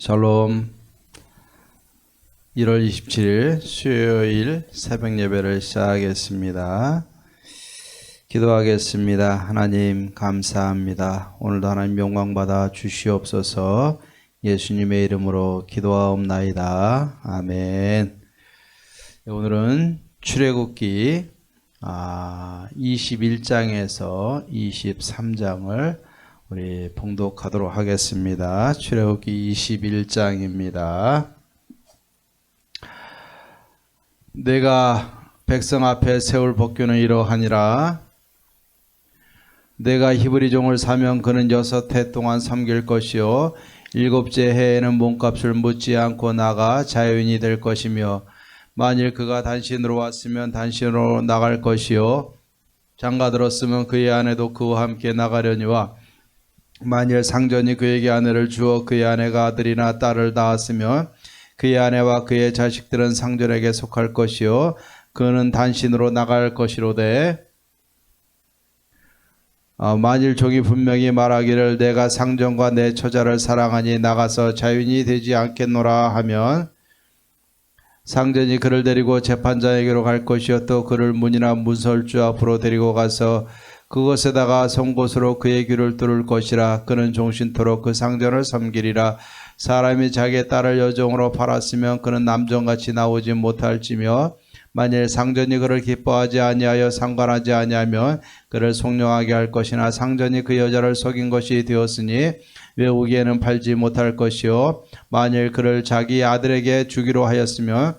샬롬. 1월 27일 수요일 새벽 예배를 시작하겠습니다. 기도하겠습니다. 하나님 감사합니다. 오늘도 하나님 영광받아 주시옵소서. 예수님의 이름으로 기도하옵나이다. 아멘. 오늘은 출애굽기 21장에서 23장을 우리 봉독하도록 하겠습니다. 출애굽기 21장입니다. 내가 백성 앞에 세울 법규는 이러하니라. 내가 히브리 종을 사면 그는 6해 동안 섬길 것이요 7째 해에는 몸값을 묻지 않고 나가 자유인이 될 것이며, 만일 그가 단신으로 왔으면 단신으로 나갈 것이요 장가 들었으면 그의 아내도 그와 함께 나가려니와, 만일 상전이 그에게 아내를 주어 그의 아내가 아들이나 딸을 낳았으면 그의 아내와 그의 자식들은 상전에게 속할 것이요 그는 단신으로 나갈 것이로되, 만일 종이 분명히 말하기를 내가 상전과 내 처자를 사랑하니 나가서 자유인이 되지 않겠노라 하면, 상전이 그를 데리고 재판장에게로 갈 것이요 또 그를 문이나 문설주 앞으로 데리고 가서 그것에다가 송곳으로 그의 귀를 뚫을 것이라. 그는 종신토록 그 상전을 섬기리라. 사람이 자기의 딸을 여종으로 팔았으면 그는 남종같이 나오지 못할지며, 만일 상전이 그를 기뻐하지 아니하여 상관하지 아니하면 그를 속령하게 할 것이나, 상전이 그 여자를 속인 것이 되었으니 외우기에는 팔지 못할 것이요 만일 그를 자기 아들에게 주기로 하였으면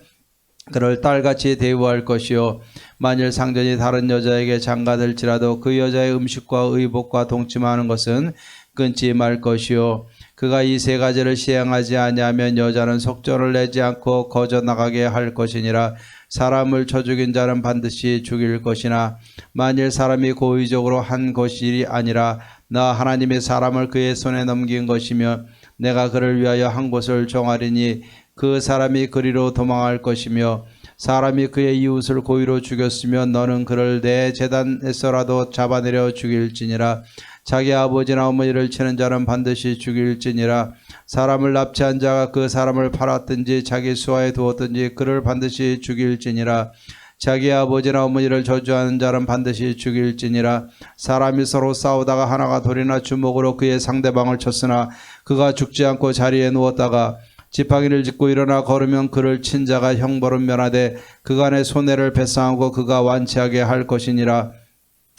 그를 딸같이 대우할 것이요 만일 상전이 다른 여자에게 장가들지라도 그 여자의 음식과 의복과 동침하는 것은 끊지 말 것이요 그가 이 세 가지를 시행하지 아니하면 여자는 속전을 내지 않고 거저 나가게 할 것이니라. 사람을 쳐 죽인 자는 반드시 죽일 것이나, 만일 사람이 고의적으로 한 것이 아니라 나 하나님의 사람을 그의 손에 넘긴 것이며 내가 그를 위하여 한 곳을 정하리니 그 사람이 그리로 도망할 것이며, 사람이 그의 이웃을 고의로 죽였으면 너는 그를 내 제단에서라도 잡아내려 죽일지니라. 자기 아버지나 어머니를 치는 자는 반드시 죽일지니라. 사람을 납치한 자가 그 사람을 팔았든지 자기 수하에 두었든지 그를 반드시 죽일지니라. 자기 아버지나 어머니를 저주하는 자는 반드시 죽일지니라. 사람이 서로 싸우다가 하나가 돌이나 주먹으로 그의 상대방을 쳤으나 그가 죽지 않고 자리에 누웠다가 지팡이를 짚고 일어나 걸으면 그를 친 자가 형벌은 면하되 그간의 손해를 배상하고 그가 완치하게 할 것이니라.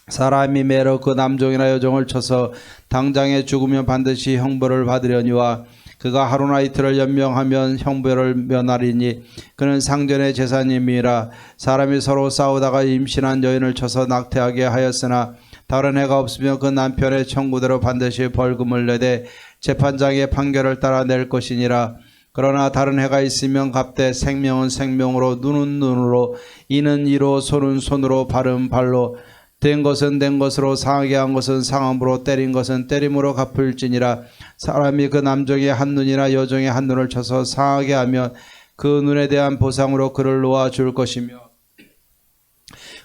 사람이 매로 그 남종이나 여종을 쳐서 당장에 죽으면 반드시 형벌을 받으려니와, 그가 하루나 이틀을 연명하면 형벌을 면하리니 그는 상전의 재산임이라. 사람이 서로 싸우다가 임신한 여인을 쳐서 낙태하게 하였으나 다른 해가 없으면 그 남편의 청구대로 반드시 벌금을 내되 재판장의 판결을 따라 낼 것이니라. 그러나 다른 해가 있으면 값되 생명은 생명으로, 눈은 눈으로, 이는 이로, 손은 손으로, 발은 발로, 된 것은 된 것으로, 상하게 한 것은 상함으로, 때린 것은 때림으로 갚을지니라. 사람이 그 남종의 한 눈이나 여종의 한 눈을 쳐서 상하게 하면 그 눈에 대한 보상으로 그를 놓아줄 것이며,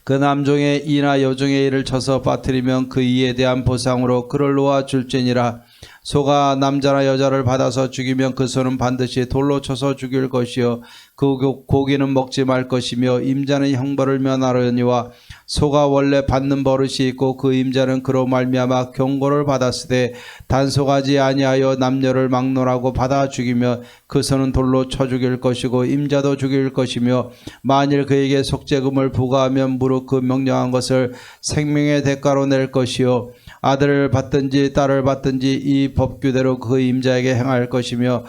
그 남종의 이나 여종의 이를 쳐서 빠뜨리면 그 이에 대한 보상으로 그를 놓아줄지니라. 소가 남자나 여자를 받아서 죽이면 그 소는 반드시 돌로 쳐서 죽일 것이요 그 고기는 먹지 말 것이며, 임자는 형벌을 면하려니와 소가 원래 받는 버릇이 있고 그 임자는 그로 말미암아 경고를 받았으되 단속하지 아니하여 남녀를 막론하고 받아 죽이며 그 소는 돌로 쳐 죽일 것이고 임자도 죽일 것이며, 만일 그에게 속죄금을 부과하면 무릇 그 명령한 것을 생명의 대가로 낼 것이요 아들을 받든지 딸을 받든지 이 법규대로 그 임자에게 행할 것이며,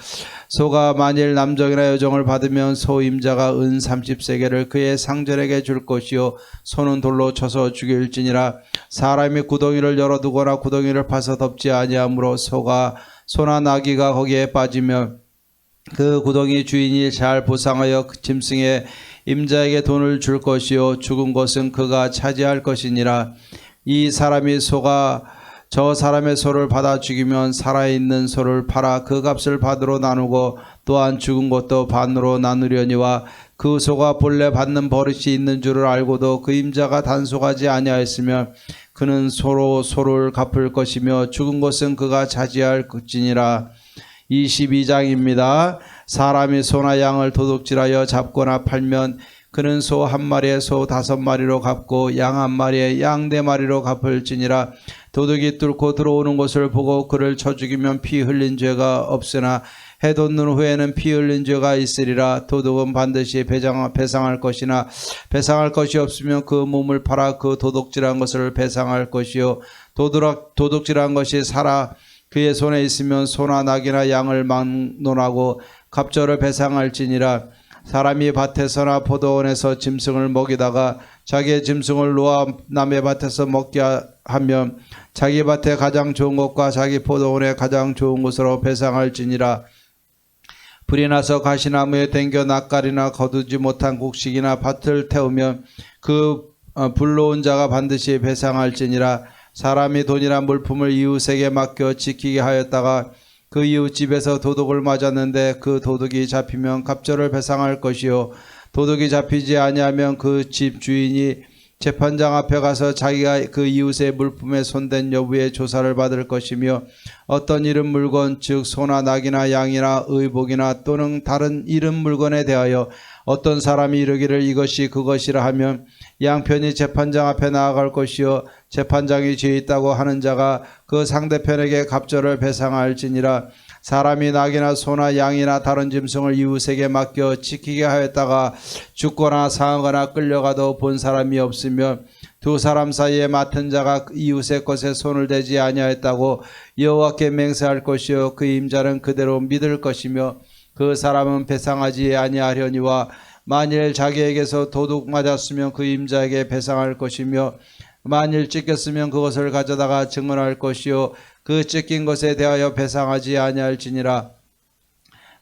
소가 만일 남종이나 여종을 받으면 소 임자가 은 30세겔을 그의 상전에게 줄 것이요 소는 돌로 쳐서 죽일지니라. 사람이 구덩이를 열어두거나 구덩이를 파서 덮지 아니하므로 소나 나귀가 거기에 빠지면 그 구덩이 주인이 잘 보상하여 그 짐승의 임자에게 돈을 줄 것이요 죽은 것은 그가 차지할 것이니라. 이 사람이 소가 저 사람의 소를 받아 죽이면 살아있는 소를 팔아 그 값을 반으로 나누고 또한 죽은 것도 반으로 나누려니와, 그 소가 본래 받는 버릇이 있는 줄을 알고도 그 임자가 단속하지 아니하였으면 그는 소로 소를 갚을 것이며 죽은 것은 그가 차지할 것이니라. 22장입니다. 사람이 소나 양을 도둑질하여 잡거나 팔면 그는 소 한 마리에 소 5마리로 갚고 양 한 마리에 양 4마리로 갚을지니라. 도둑이 뚫고 들어오는 것을 보고 그를 쳐 죽이면 피 흘린 죄가 없으나 해 돋는 후에는 피 흘린 죄가 있으리라. 도둑은 반드시 배상할 것이나 배상할 것이 없으면 그 몸을 팔아 그 도둑질한 것을 배상할 것이요. 도둑질한 것이 살아 그의 손에 있으면 소나 낙이나 양을 막론하고 갑절을 배상할지니라. 사람이 밭에서나 포도원에서 짐승을 먹이다가 자기의 짐승을 놓아 남의 밭에서 먹게 하면 자기 밭에 가장 좋은 것과 자기 포도원에 가장 좋은 것으로 배상할지니라. 불이 나서 가시나무에 댕겨 낯가리나 거두지 못한 곡식이나 밭을 태우면 그 불러온 자가 반드시 배상할지니라. 사람이 돈이나 물품을 이웃에게 맡겨 지키게 하였다가 그 이웃 집에서 도둑을 맞았는데 그 도둑이 잡히면 갑절을 배상할 것이요. 도둑이 잡히지 아니하면 그 집 주인이 재판장 앞에 가서 자기가 그 이웃의 물품에 손댄 여부의 조사를 받을 것이며 어떤 이름 물건 즉 소나 낙이나 양이나 의복이나 또는 다른 이름 물건에 대하여 어떤 사람이 이르기를 이것이 그것이라 하면 양편이 재판장 앞에 나아갈 것이요. 재판장이 죄 있다고 하는 자가 그 상대편에게 갑절을 배상할지니라. 사람이 낙이나 소나 양이나 다른 짐승을 이웃에게 맡겨 지키게 하였다가 죽거나 상하거나 끌려가도 본 사람이 없으며 두 사람 사이에 맡은 자가 이웃의 것에 손을 대지 아니하였다고 여호와께 맹세할 것이요. 그 임자는 그대로 믿을 것이며 그 사람은 배상하지 아니하려니와 만일 자기에게서 도둑 맞았으면 그 임자에게 배상할 것이며 만일 찢겼으면 그것을 가져다가 증언할 것이요. 그 찢긴 것에 대하여 배상하지 아니할지니라.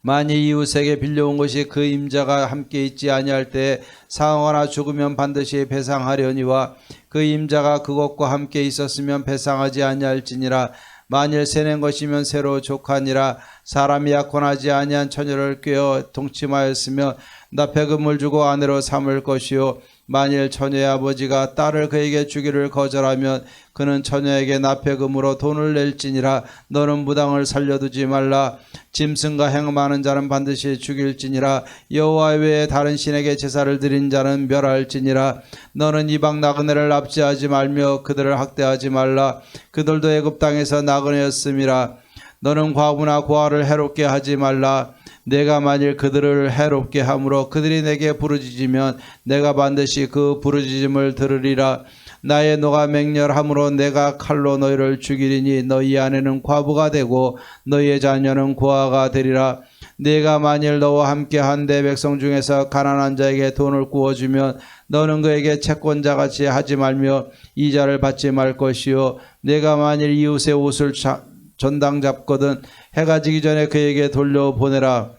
만일 이웃에게 빌려온 것이 그 임자가 함께 있지 아니할 때에 상하거나 죽으면 반드시 배상하려니와 그 임자가 그것과 함께 있었으면 배상하지 아니할지니라. 만일 새낸 것이면 새로 족하니라. 사람이 약혼하지 아니한 처녀를 꿰어 동침하였으며 납폐금을 주고 아내로 삼을 것이요. 만일 처녀의 아버지가 딸을 그에게 주기를 거절하면 그는 처녀에게 납폐금으로 돈을 낼지니라. 너는 무당을 살려두지 말라. 짐승과 행 많은 자는 반드시 죽일지니라. 여호와 외에 다른 신에게 제사를 드린 자는 멸할지니라. 너는 이방 나그네를 납치하지 말며 그들을 학대하지 말라. 그들도 애굽 땅에서 나그네였음이라. 너는 과부나 고아를 해롭게 하지 말라. 내가 만일 그들을 해롭게 함으로 그들이 내게 부르짖으면 내가 반드시 그 부르짖음을 들으리라. 나의 노가 맹렬함으로 내가 칼로 너희를 죽이리니 너희 아내는 과부가 되고 너희의 자녀는 고아가 되리라. 내가 만일 너와 함께 한 내 백성 중에서 가난한 자에게 돈을 구워주면 너는 그에게 채권자같이 하지 말며 이자를 받지 말 것이요. 내가 만일 이웃의 옷을 전당 잡거든 해가 지기 전에 그에게 돌려보내라.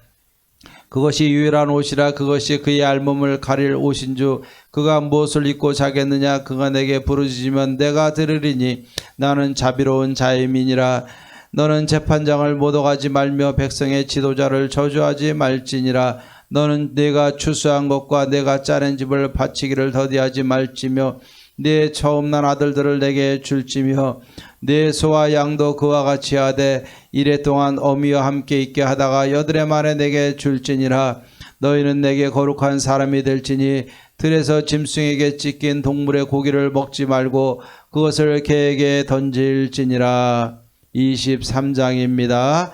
그것이 유일한 옷이라. 그것이 그의 알몸을 가릴 옷인주 그가 무엇을 입고 자겠느냐. 그가 내게 부르짖으면 내가 들으리니 나는 자비로운 자임이니라. 너는 재판장을 모독하지 말며 백성의 지도자를 저주하지 말지니라. 너는 내가 추수한 것과 내가 짜낸 집을 바치기를 더디하지 말지며 내 처음 난 아들들을 내게 줄지며 내 소와 양도 그와 같이 하되 이래 동안 어미와 함께 있게 하다가 여드레 만에 내게 줄지니라. 너희는 내게 거룩한 사람이 될지니 들에서 짐승에게 찢긴 동물의 고기를 먹지 말고 그것을 개에게 던질지니라. 23장입니다.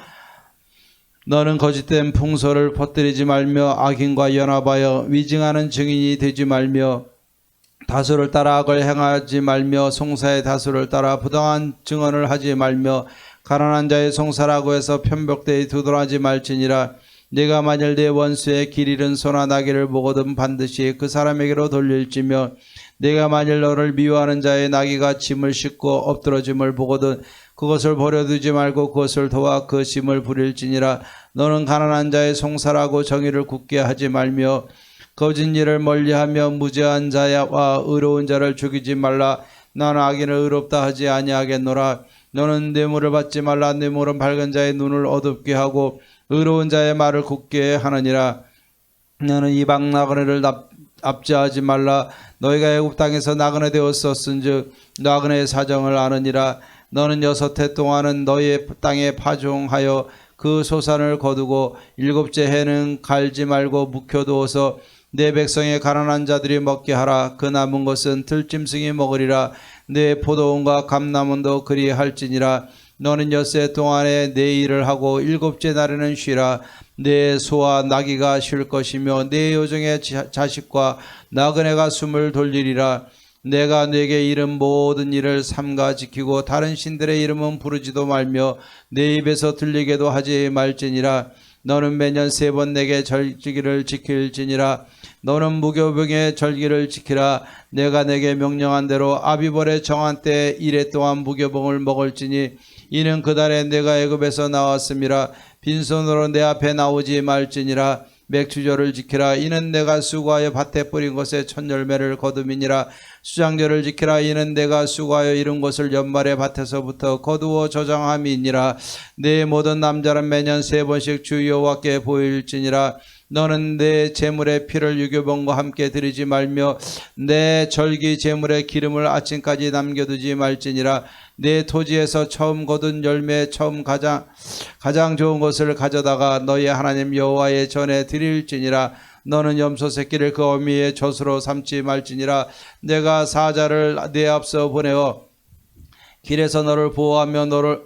너는 거짓된 풍소를 퍼뜨리지 말며 악인과 연합하여 위증하는 증인이 되지 말며 다수를 따라 악을 행하지 말며 송사의 다수를 따라 부당한 증언을 하지 말며 가난한 자의 송사라고 해서 편벽되이 두둔하지 말지니라. 네가 만일 내 원수의 길 잃은 소나 나귀를 보거든 반드시 그 사람에게로 돌릴지며 네가 만일 너를 미워하는 자의 나귀가 짐을 싣고 엎드러짐을 보거든 그것을 버려두지 말고 그것을 도와 그 짐을 부릴지니라. 너는 가난한 자의 송사라고 정의를 굳게 하지 말며 거짓 일을 멀리하며 무죄한 자와 의로운 자를 죽이지 말라. 나는 악인을 의롭다 하지 아니하겠노라. 너는 뇌물을 받지 말라. 뇌물은 밝은 자의 눈을 어둡게 하고 의로운 자의 말을 굳게 하느니라. 너는 이방 나그네를 압제하지 말라. 너희가 애굽 땅에서 나그네 되었었은즉 나그네의 사정을 아느니라. 너는 6해 동안은 너희의 땅에 파종하여 그 소산을 거두고 일곱째 해는 갈지 말고 묵혀두어서 내 백성의 가난한 자들이 먹게 하라. 그 남은 것은 들짐승이 먹으리라. 내 포도원과 감람원도 그리할지니라. 너는 엿새 동안에 내 일을 하고 일곱째 날에는 쉬라. 내 소와 나귀가 쉴 것이며 내 요정의 자식과 나그네가 숨을 돌리리라. 내가 네게 이른 모든 일을 삼가 지키고 다른 신들의 이름은 부르지도 말며 내 입에서 들리게도 하지 말지니라. 너는 매년 3번 내게 절기를 지킬지니라. 너는 무교병의 절기를 지키라. 내가 내게 명령한 대로 아비벌의 정한 때 1해 동안 무교병을 먹을지니 이는 그달에 내가 애굽에서 나왔음이라. 빈손으로 내 앞에 나오지 말지니라. 맥주절을 지키라. 이는 내가 수고하여 밭에 뿌린 것에 첫 열매를 거둠이니라. 수장절을 지키라. 이는 내가 수고하여 이룬 것을 연말에 밭에서부터 거두어 저장함이니라. 내 모든 남자는 매년 3번씩 주 여호와께 보일지니라. 너는 내 제물의 피를 유교병과 함께 드리지 말며 내 절기 제물의 기름을 아침까지 남겨두지 말지니라. 내 토지에서 처음 거둔 열매 처음 가장 좋은 것을 가져다가 너희 하나님 여호와의 전에 드릴지니라. 너는 염소 새끼를 그 어미의 젖으로 삼지 말지니라. 내가 사자를 내 앞서 보내어 길에서 너를 보호하며 너를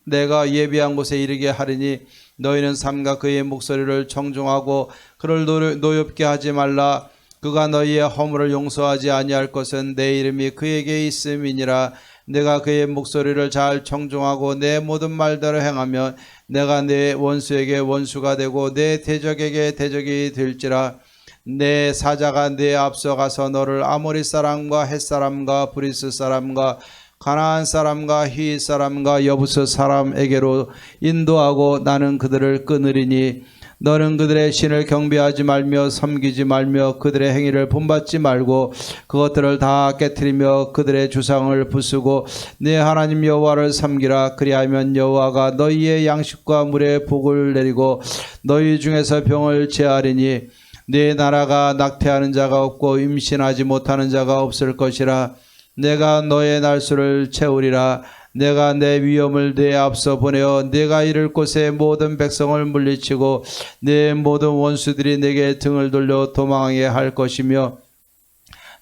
내가 예비한 곳에 이르게 하리니 너희는 삼가 그의 목소리를 청중하고 그를 노엽게 하지 말라. 그가 너희의 허물을 용서하지 아니할 것은 내 이름이 그에게 있음이니라. 내가 그의 목소리를 잘 청중하고 내 모든 말대로 행하면 내가 내 원수에게 원수가 되고 내 대적에게 대적이 될지라. 내 사자가 내 앞서 가서 너를 아모리 사람과 헷 사람과 브리스 사람과 가나안 사람과 히 사람과 여부스 사람에게로 인도하고 나는 그들을 끊으리니 너는 그들의 신을 경배하지 말며 섬기지 말며 그들의 행위를 본받지 말고 그것들을 다 깨트리며 그들의 주상을 부수고 내 하나님 여호와를 섬기라. 그리하면 여호와가 너희의 양식과 물에 복을 내리고 너희 중에서 병을 제하리니 내 나라가 낙태하는 자가 없고 임신하지 못하는 자가 없을 것이라. 내가 너의 날수를 채우리라. 내가 내 위엄을 내 앞서 보내어 내가 이를 곳에 모든 백성을 물리치고 내 모든 원수들이 내게 등을 돌려 도망하게 할 것이며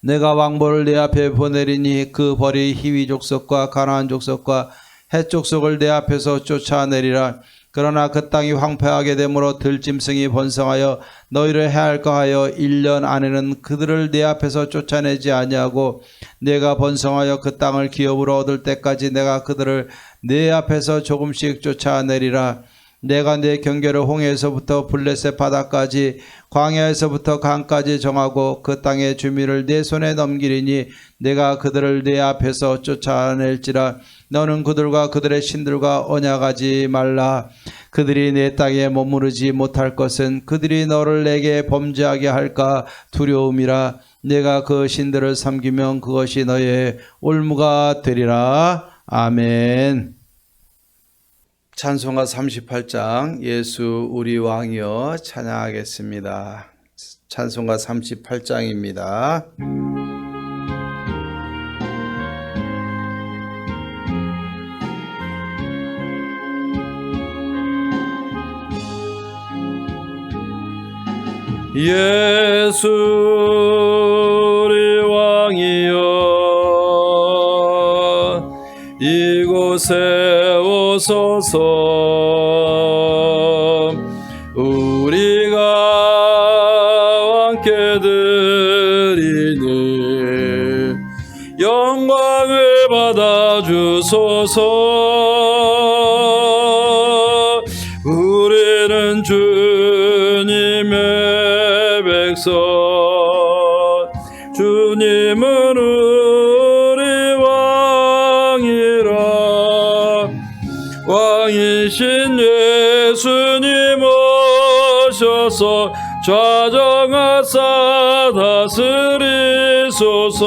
내가 왕보를 내 앞에 보내리니 그 벌이 히위 족속과 가나안 족속과 헷 족속을 내 앞에서 쫓아내리라. 그러나 그 땅이 황폐하게 되므로 들짐승이 번성하여 너희를 해할까 하여 1년 안에는 그들을 내 앞에서 쫓아내지 아니하고 내가 번성하여 그 땅을 기업으로 얻을 때까지 내가 그들을 내 앞에서 조금씩 쫓아내리라. 내가 내 경계를 홍해에서부터 블레셋 바다까지 광야에서부터 강까지 정하고 그 땅의 주민을 내 손에 넘기리니 내가 그들을 내 앞에서 쫓아낼지라. 너는 그들과 그들의 신들과 언약하지 말라. 그들이 내 땅에 머무르지 못할 것은 그들이 너를 내게 범죄하게 할까 두려움이라. 내가 그 신들을 섬기면 그것이 너의 올무가 되리라. 아멘. 찬송가 38장 예수 우리 왕이여 찬양하겠습니다. 찬송가 38장입니다. 예수 우리 왕이여 이곳에 오소서. 우리가 왕께 드리니 영광을 받아주소서. 우리는 주님의 백성, 주님은 우리 왕이라. 왕이신 예수님 오셔서 좌정하사 다스리소서.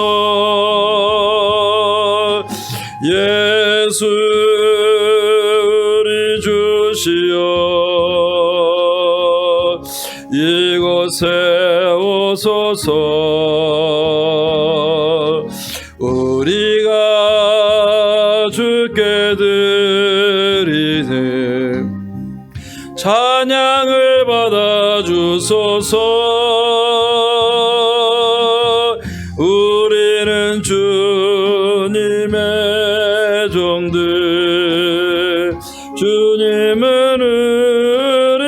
예수 우리 주시여 이곳에 오소서. 우리가 주께 드리는 찬양을 받아주소서. 우리는 주님의 종들, 주님은 우리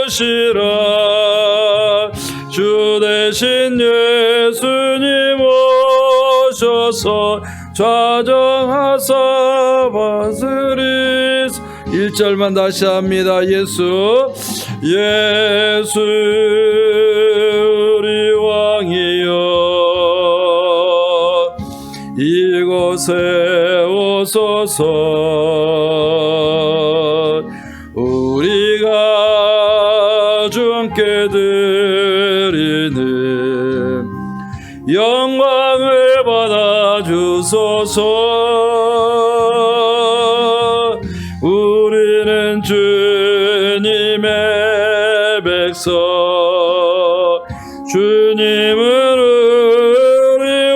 오시라. 주 대신 예수님 오셔서 좌정하사 받으리소. 1절만 다시 합니다. 예수 우리 왕이여 이곳에 오소서. 우리가 주께 드리는 영광을 받아주소서. 우리는 주님의 백성, 주님은 우리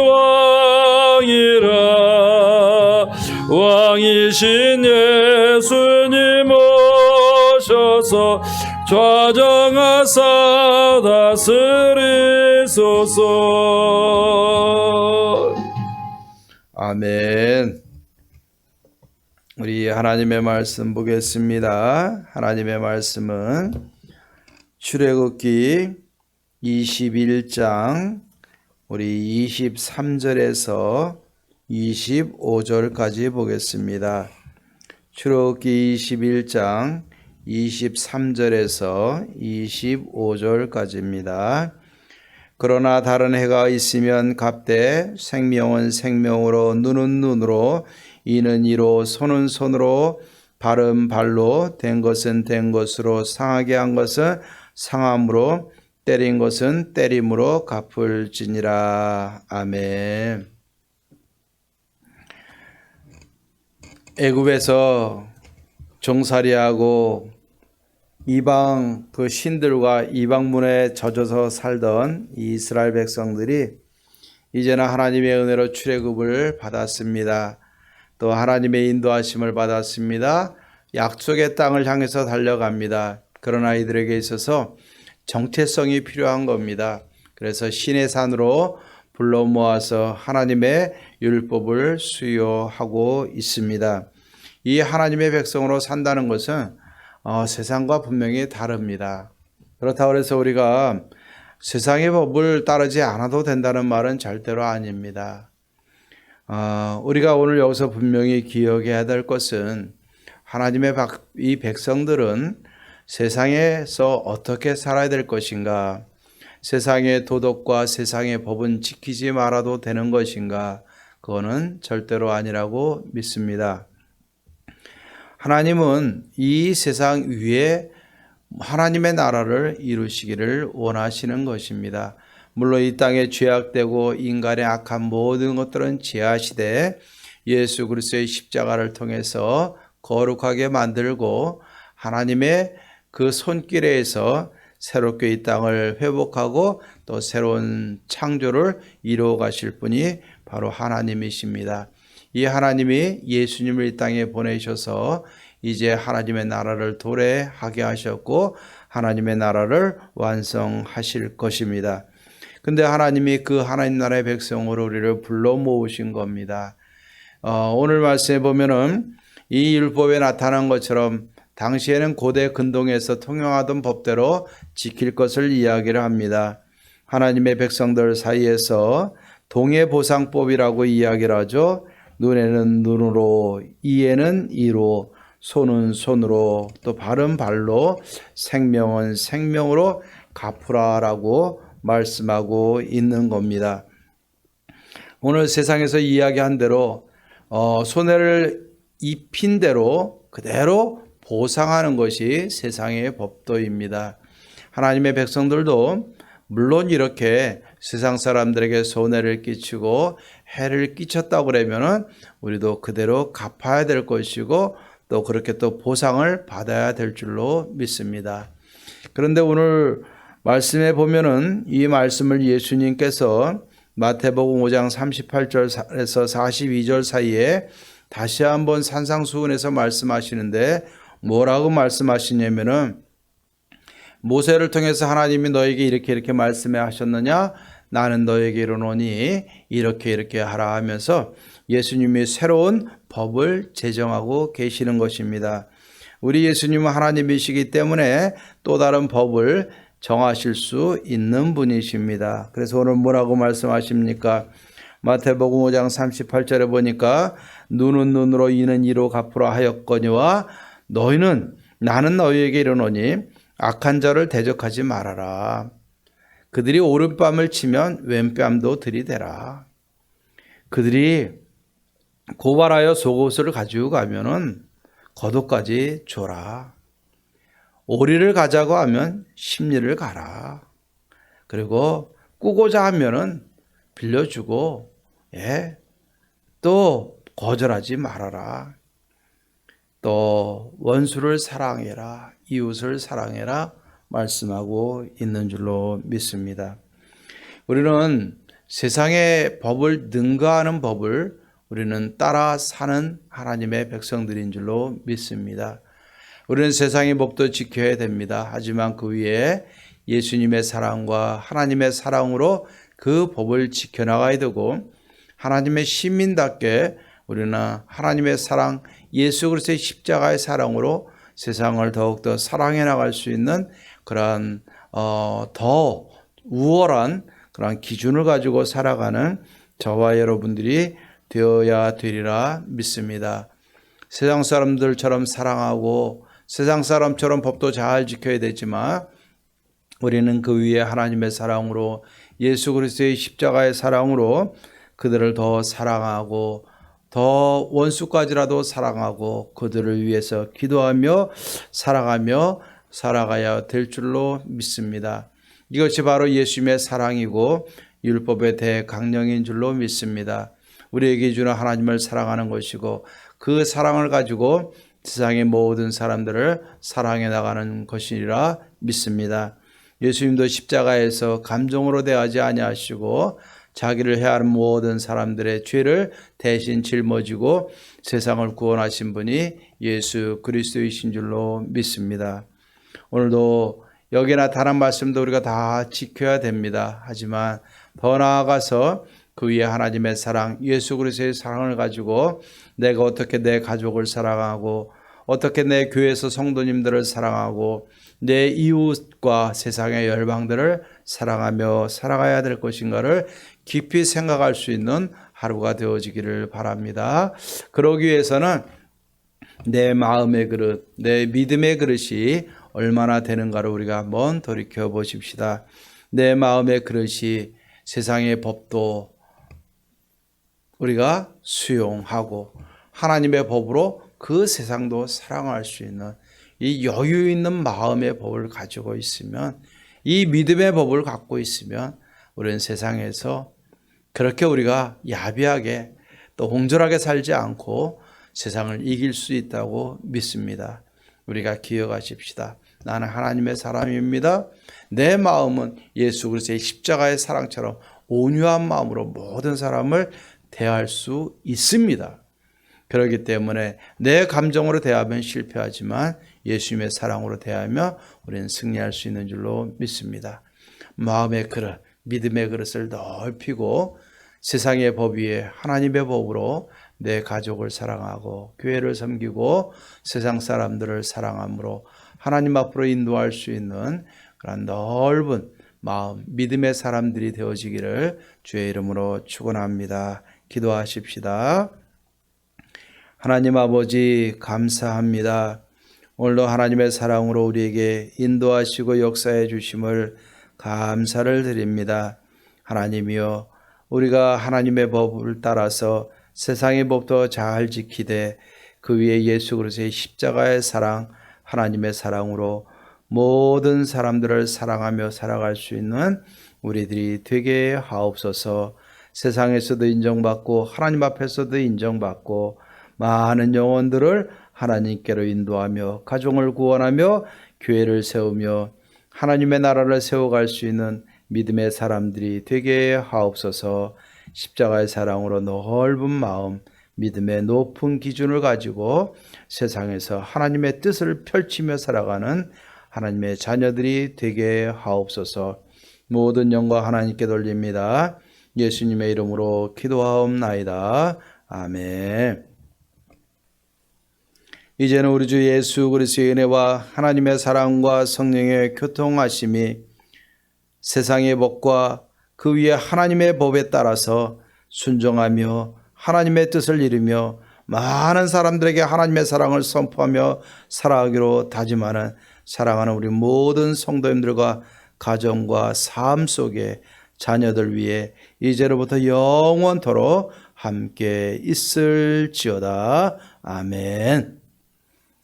왕이라. 왕이신 예수님 오셔서 좌정하사 다스리소서. 아멘. 우리 하나님의 말씀 보겠습니다. 하나님의 말씀은 출애굽기 21장 우리 23절에서 25절까지 보겠습니다. 출애굽기 21장 23절에서 25절까지입니다. 그러나 다른 해가 있으면 갑되 생명은 생명으로 눈은 눈으로 이는 이로 손은 손으로 발은 발로 된 것은 된 것으로 상하게 한 것은 상함으로 때린 것은 때림으로 갚을지니라. 아멘. 애굽에서 종살이하고 이방 그 신들과 이방문에 젖어서 살던 이스라엘 백성들이 이제는 하나님의 은혜로 출애굽을 받았습니다. 또 하나님의 인도하심을 받았습니다. 약속의 땅을 향해서 달려갑니다. 그러나 이들에게 있어서 정체성이 필요한 겁니다. 그래서 시내산으로 불러 모아서 하나님의 율법을 수요하고 있습니다. 이 하나님의 백성으로 산다는 것은 세상과 분명히 다릅니다. 그렇다고 해서 우리가 세상의 법을 따르지 않아도 된다는 말은 절대로 아닙니다. 우리가 오늘 여기서 분명히 기억해야 될 것은 하나님의 이 백성들은 세상에서 어떻게 살아야 될 것인가, 세상의 도덕과 세상의 법은 지키지 말아도 되는 것인가, 그거는 절대로 아니라고 믿습니다. 하나님은 이 세상 위에 하나님의 나라를 이루시기를 원하시는 것입니다. 물론 이 땅에 죄악되고 인간의 악한 모든 것들은 제하시되 예수 그리스도의 십자가를 통해서 거룩하게 만들고 하나님의 그 손길에서 새롭게 이 땅을 회복하고 또 새로운 창조를 이루어 가실 분이 바로 하나님이십니다. 이 하나님이 예수님을 이 땅에 보내셔서 이제 하나님의 나라를 도래하게 하셨고 하나님의 나라를 완성하실 것입니다. 근데 하나님이 그 하나님 나라의 백성으로 우리를 불러 모으신 겁니다. 오늘 말씀에 보면은 이 율법에 나타난 것처럼 당시에는 고대 근동에서 통용하던 법대로 지킬 것을 이야기를 합니다. 하나님의 백성들 사이에서 동해보상법이라고 이야기를 하죠. 눈에는 눈으로, 이에는 이로, 손은 손으로, 또 발은 발로, 생명은 생명으로 갚으라라고 말씀하고 있는 겁니다. 오늘 세상에서 이야기한 대로 손해를 입힌 대로 그대로 보상하는 것이 세상의 법도입니다. 하나님의 백성들도 물론 이렇게 세상 사람들에게 손해를 끼치고 해를 끼쳤다고 그러면은 우리도 그대로 갚아야 될 것이고 또 그렇게 또 보상을 받아야 될 줄로 믿습니다. 그런데 오늘 말씀에 보면은 이 말씀을 예수님께서 마태복음 5장 38절에서 42절 사이에 다시 한번 산상수훈에서 말씀하시는데 뭐라고 말씀하시냐면은 모세를 통해서 하나님이 너에게 이렇게 말씀해 하셨느냐? 나는 너에게 이르노니 이렇게 하라 하면서 예수님이 새로운 법을 제정하고 계시는 것입니다. 우리 예수님은 하나님이시기 때문에 또 다른 법을 정하실 수 있는 분이십니다. 그래서 오늘 뭐라고 말씀하십니까? 마태복음 5장 38절에 보니까 눈은 눈으로 이는 이로 갚으라 하였거니와 나는 너희에게 이르노니 악한 자를 대적하지 말아라. 그들이 오른뺨을 치면 왼뺨도 들이대라. 그들이 고발하여 속옷을 가지고 가면은 겉옷까지 줘라. 오리를 가자고 하면 십리를 가라. 그리고 꾸고자 하면은 빌려주고, 또 거절하지 말아라. 또 원수를 사랑해라. 이웃을 사랑해라. 말씀하고 있는 줄로 믿습니다. 우리는 세상의 법을 능가하는 법을 우리는 따라 사는 하나님의 백성들인 줄로 믿습니다. 우리는 세상의 법도 지켜야 됩니다. 하지만 그 위에 예수님의 사랑과 하나님의 사랑으로 그 법을 지켜나가야 되고, 하나님의 시민답게 우리는 하나님의 사랑, 예수 그리스도의 십자가의 사랑으로 세상을 더욱더 사랑해 나갈 수 있는 그러한 더 우월한 그런 기준을 가지고 살아가는 저와 여러분들이 되어야 되리라 믿습니다. 세상 사람들처럼 사랑하고 세상 사람처럼 법도 잘 지켜야 되지만 우리는 그 위에 하나님의 사랑으로 예수 그리스도의 십자가의 사랑으로 그들을 더 사랑하고 더 원수까지라도 사랑하고 그들을 위해서 기도하며 살아가며 살아가야 될 줄로 믿습니다. 이것이 바로 예수님의 사랑이고 율법의 대강령인 줄로 믿습니다. 우리에게 주는 하나님을 사랑하는 것이고 그 사랑을 가지고 세상의 모든 사람들을 사랑해 나가는 것이라 믿습니다. 예수님도 십자가에서 감정으로 대하지 아니하시고 자기를 해하는 모든 사람들의 죄를 대신 짊어지고 세상을 구원하신 분이 예수 그리스도이신 줄로 믿습니다. 오늘도 여기나 다른 말씀도 우리가 다 지켜야 됩니다. 하지만 더 나아가서 그 위에 하나님의 사랑, 예수 그리스도의 사랑을 가지고 내가 어떻게 내 가족을 사랑하고 어떻게 내 교회에서 성도님들을 사랑하고 내 이웃과 세상의 열방들을 사랑하며 살아가야 될 것인가를 깊이 생각할 수 있는 하루가 되어지기를 바랍니다. 그러기 위해서는 내 마음의 그릇, 내 믿음의 그릇이 얼마나 되는가를 우리가 한번 돌이켜 보십시다. 내 마음의 그릇이 세상의 법도 우리가 수용하고 하나님의 법으로 그 세상도 사랑할 수 있는 이 여유 있는 마음의 법을 가지고 있으면, 이 믿음의 법을 갖고 있으면 우리는 세상에서 그렇게 우리가 야비하게 또 홍졸하게 살지 않고 세상을 이길 수 있다고 믿습니다. 우리가 기억하십시다. 나는 하나님의 사람입니다. 내 마음은 예수 그리스도의 십자가의 사랑처럼 온유한 마음으로 모든 사람을 대할 수 있습니다. 그렇기 때문에 내 감정으로 대하면 실패하지만 예수님의 사랑으로 대하며 우리는 승리할 수 있는 줄로 믿습니다. 마음의 그릇, 믿음의 그릇을 넓히고 세상의 법 위에 하나님의 법으로 내 가족을 사랑하고 교회를 섬기고 세상 사람들을 사랑함으로 하나님 앞으로 인도할 수 있는 그런 넓은 마음, 믿음의 사람들이 되어지기를 주의 이름으로 축원합니다. 기도하십시다. 하나님 아버지 감사합니다. 오늘도 하나님의 사랑으로 우리에게 인도하시고 역사해 주심을 감사를 드립니다. 하나님이여, 우리가 하나님의 법을 따라서 세상의 법도 잘 지키되 그 위에 예수 그리스도의 십자가의 사랑, 하나님의 사랑으로 모든 사람들을 사랑하며 살아갈 수 있는 우리들이 되게 하옵소서. 세상에서도 인정받고 하나님 앞에서도 인정받고 많은 영혼들을 하나님께로 인도하며 가정을 구원하며 교회를 세우며 하나님의 나라를 세워갈 수 있는 믿음의 사람들이 되게 하옵소서. 십자가의 사랑으로 넓은 마음, 믿음의 높은 기준을 가지고 세상에서 하나님의 뜻을 펼치며 살아가는 하나님의 자녀들이 되게 하옵소서. 모든 영광 하나님께 돌립니다. 예수님의 이름으로 기도하옵나이다. 아멘. 이제는 우리 주 예수 그리스도의 은혜와 하나님의 사랑과 성령의 교통하심이 세상의 법과 그 위에 하나님의 법에 따라서 순종하며 하나님의 뜻을 이루며 많은 사람들에게 하나님의 사랑을 선포하며 살아가기로 다짐하는 사랑하는 우리 모든 성도님들과 가정과 삶 속에 자녀들 위해 이제로부터 영원토록 함께 있을지어다. 아멘.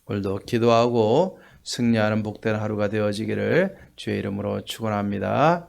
오늘도 기도하고 승리하는 복된 하루가 되어지기를 주의 이름으로 축원합니다.